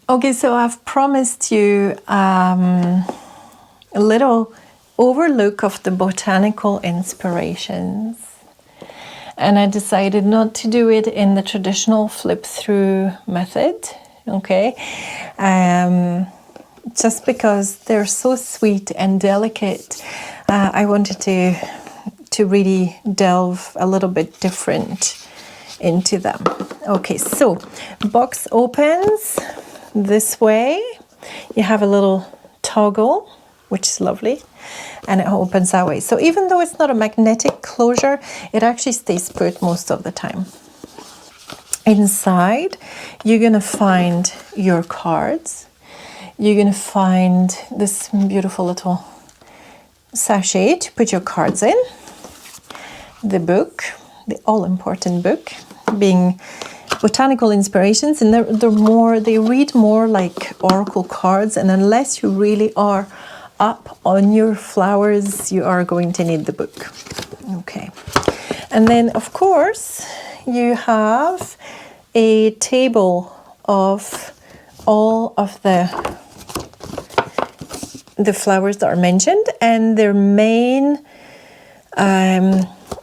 Okay, so I've promised you a little overlook of the Botanical Inspirations. And I decided not to do it in the traditional flip-through method, okay? Just because they're so sweet and delicate, I wanted to really delve a little bit different into them. Okay, so box opens this way. You have a little toggle, which is lovely, and it opens that way. So even though it's not a magnetic closure, it actually stays put most of the time. Inside, you're gonna find your cards. You're gonna find this beautiful little sachet to put your cards in. The book, the all-important book, being Botanical Inspirations, and they read more like oracle cards, and unless you really are up on your flowers, you are going to need the book. Okay, and then of course you have a table of all of the flowers that are mentioned and their main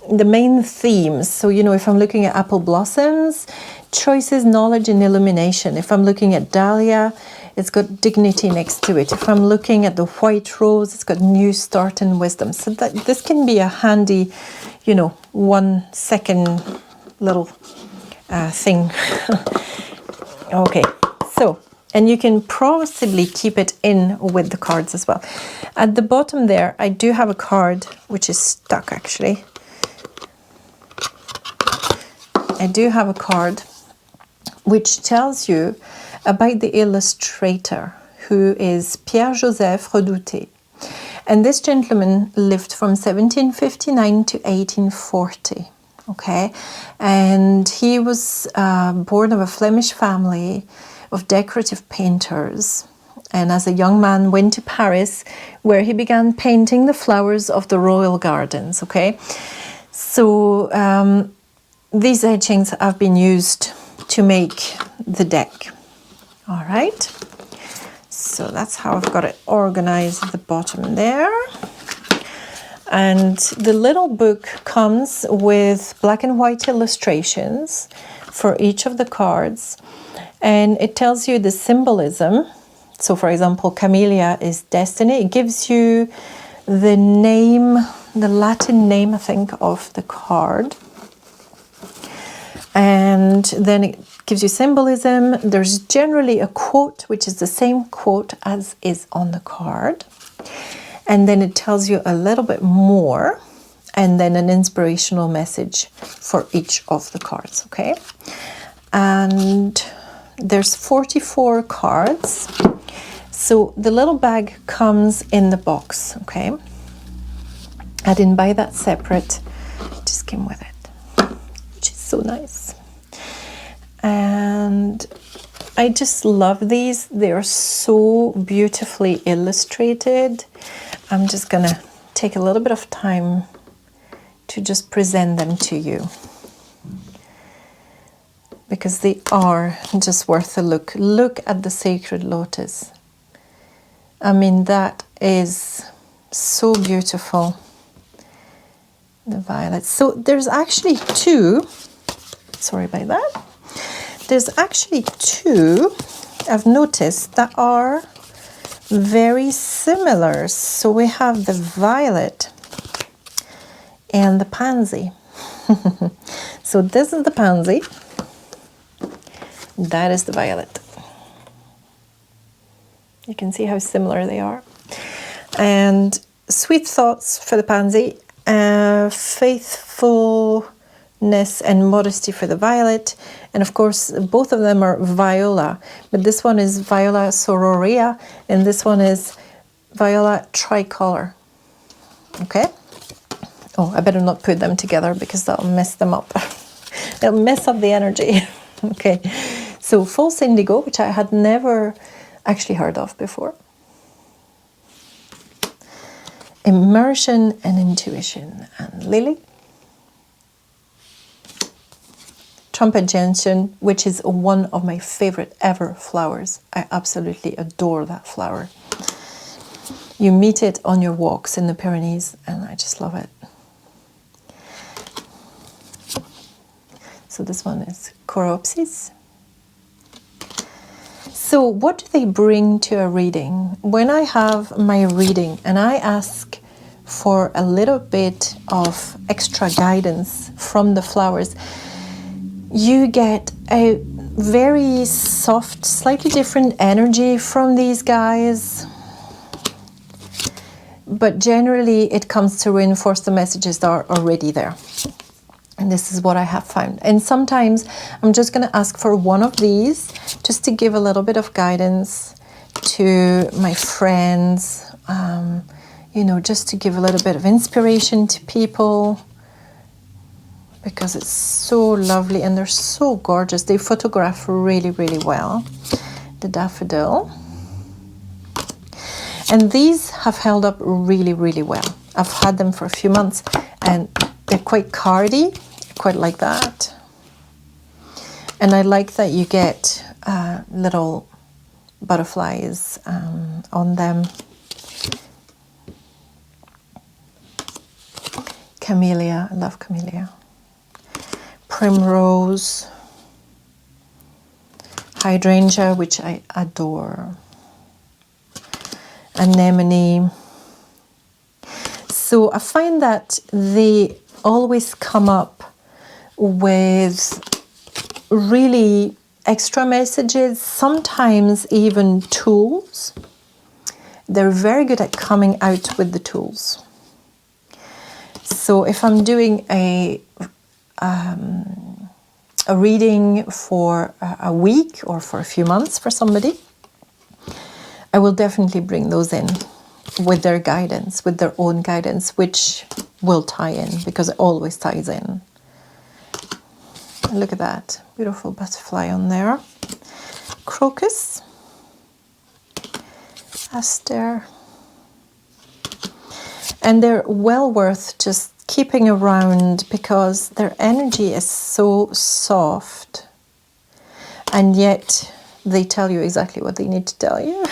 the main themes. So, you know, if I'm looking at apple blossoms, choices, knowledge, and illumination. If I'm looking at dahlia, it's got dignity next to it. If I'm looking at the white rose, it's got new start and wisdom. So that this can be a handy, you know, 1 second little thing. Okay, so, and you can possibly keep it in with the cards as well. At the bottom there, I do have a card which is stuck actually. I do have a card which tells you about the illustrator, who is Pierre-Joseph Redouté. And this gentleman lived from 1759 to 1840, okay? And he was born of a Flemish family of decorative painters. And as a young man went to Paris, where he began painting the flowers of the royal gardens, okay? So these etchings have been used to make the deck. All right, so that's how I've got it organized at the bottom there. And the little book comes with black and white illustrations for each of the cards, and it tells you the symbolism. So for example, camellia is destiny. It gives you the name, the Latin name, I think, of the card. And then it gives you symbolism. There's generally a quote, which is the same quote as is on the card. And then it tells you a little bit more, and then an inspirational message for each of the cards, okay? And there's 44 cards. So the little bag comes in the box, okay? I didn't buy that separate, it just came with it, which is so nice. And I just love these. They are so beautifully illustrated. I'm just gonna take a little bit of time to just present them to you, because they are just worth a look. Look at the sacred lotus. I mean, that is so beautiful. The violets. So there's actually two, sorry about that. There's actually two I've noticed that are very similar. So we have the violet and the pansy. So this is the pansy. That is the violet. You can see how similar they are. And sweet thoughts for the pansy, faithfulness and modesty for the violet. And of course, both of them are viola, but this one is Viola sororea, and this one is Viola tricolor. Okay? Oh, I better not put them together because that'll mess them up. It'll mess up the energy. Okay, so false indigo, which I had never actually heard of before. Immersion and intuition, and lily. trumpet gentian, which is one of my favorite ever flowers. I absolutely adore that flower. You meet it on your walks in the Pyrenees, and I just love it. So this one is Coreopsis. So what do they bring to a reading? When I have my reading and I ask for a little bit of extra guidance from the flowers, you get a very soft, slightly different energy from these guys. But generally it comes to reinforce the messages that are already there. And this is what I have found. And sometimes I'm just going to ask for one of these just to give a little bit of guidance to my friends, you know, just to give a little bit of inspiration to people, because it's so lovely and they're so gorgeous. They photograph really, really well. The daffodil. And these have held up really, really well. I've had them for a few months and they're quite cardy. Quite like that. And I like that you get little butterflies on them. Camellia, I love camellia. Primrose. Hydrangea, which I adore. Anemone. So I find that they always come up with really extra messages, sometimes even tools. They're very good at coming out with the tools. So if I'm doing a reading for a week or for a few months for somebody, I will definitely bring those in with their guidance, with their own guidance, which will tie in, because it always ties in. Look at that beautiful butterfly on there. Crocus, aster, and they're well worth just keeping around because their energy is so soft, and yet they tell you exactly what they need to tell you.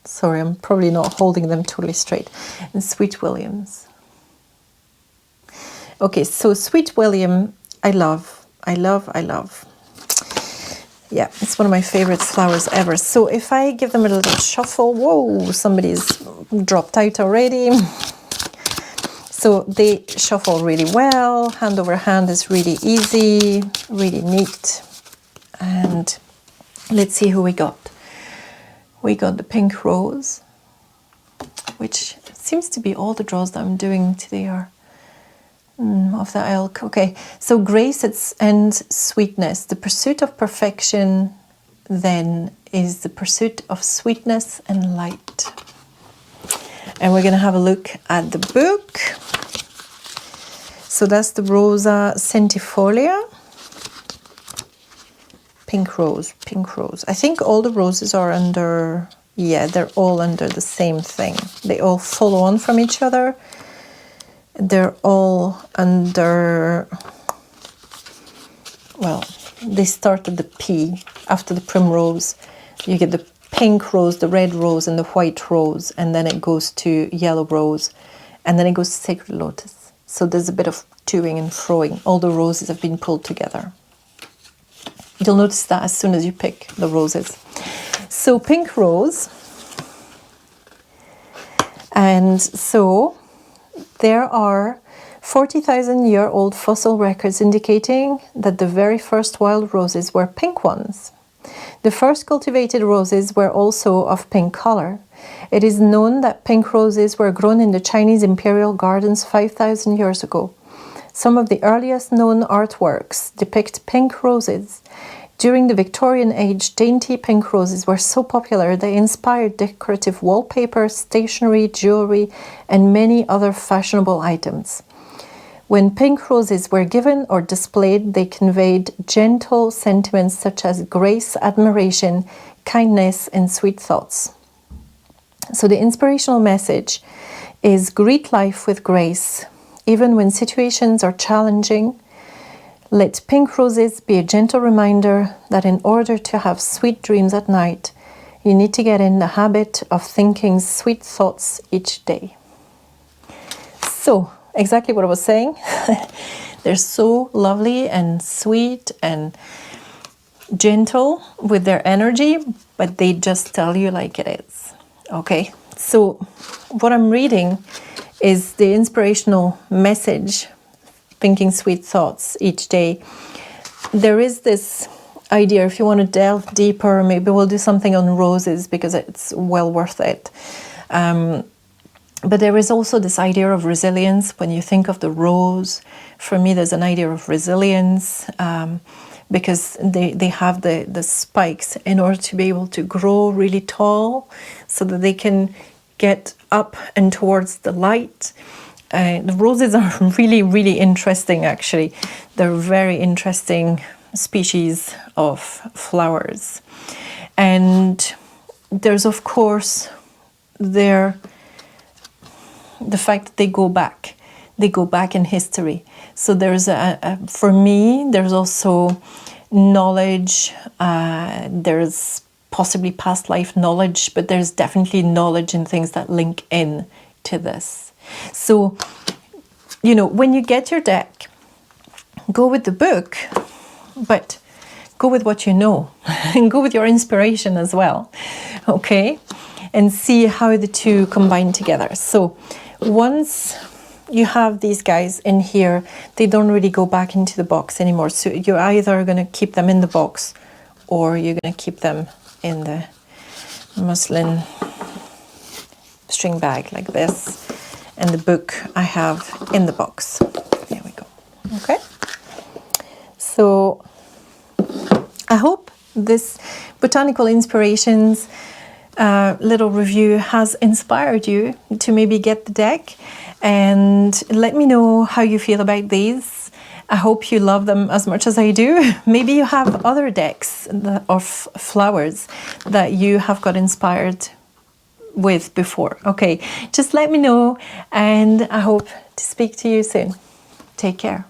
Sorry, I'm probably not holding them totally straight. And Sweet Williams. Okay, so Sweet William, I love. Yeah, it's one of my favorite flowers ever. So if I give them a little shuffle, whoa, somebody's dropped out already. So they shuffle really well. Hand over hand is really easy, really neat. And let's see who we got. We got the pink rose, which seems to be all the draws that I'm doing today are of the ilk. Okay, so grace and sweetness. The pursuit of perfection then is the pursuit of sweetness and light. And we're going to have a look at the book. So that's the Rosa centifolia. Pink rose, pink rose. I think all the roses are under, yeah, they're all under the same thing. They all follow on from each other. They're all under, well, they start at the P. After the primrose, you get the pink rose, the red rose, and the white rose, and then it goes to yellow rose, and then it goes to sacred lotus. So there's a bit of toing and froing. All the roses have been pulled together. You'll notice that as soon as you pick the roses. So pink rose. And so there are 40,000-year-old fossil records indicating that the very first wild roses were pink ones. The first cultivated roses were also of pink color. It is known that pink roses were grown in the Chinese imperial gardens 5,000 years ago. Some of the earliest known artworks depict pink roses. During the Victorian age, dainty pink roses were so popular they inspired decorative wallpaper, stationery, jewelry, and many other fashionable items. When pink roses were given or displayed, they conveyed gentle sentiments such as grace, admiration, kindness, and sweet thoughts. So the inspirational message is greet life with grace. even when situations are challenging. Let pink roses be a gentle reminder that in order to have sweet dreams at night, you need to get in the habit of thinking sweet thoughts each day. So, exactly what I was saying. They're so lovely and sweet and gentle with their energy, but they just tell you like it is. Okay, so what I'm reading is the inspirational message, thinking sweet thoughts each day. There is this idea, if you want to delve deeper, maybe we'll do something on roses because it's well worth it. But there is also this idea of resilience. When you think of the rose, for me there's an idea of resilience, because they have the spikes in order to be able to grow really tall so that they can get up and towards the light. The roses are really, really interesting, actually. They're very interesting species of flowers. And there's, of course, the fact that they go back. They go back in history. So there's for me, there's also knowledge. There's possibly past life knowledge, but there's definitely knowledge and things that link in to this. So, you know, when you get your deck, go with the book, but go with what you know and go with your inspiration as well. Okay? And see how the two combine together. So once you have these guys in here, they don't really go back into the box anymore. So you're either going to keep them in the box or you're going to keep them in the muslin string bag like this. And the book I have in the box. There we go. Okay. So I hope this Botanical Inspirations little review has inspired you to maybe get the deck, and let me know how you feel about these. I hope you love them as much as I do. Maybe you have other decks of flowers that you have got inspired with before. Okay, just let me know, and I hope to speak to you soon. Take care.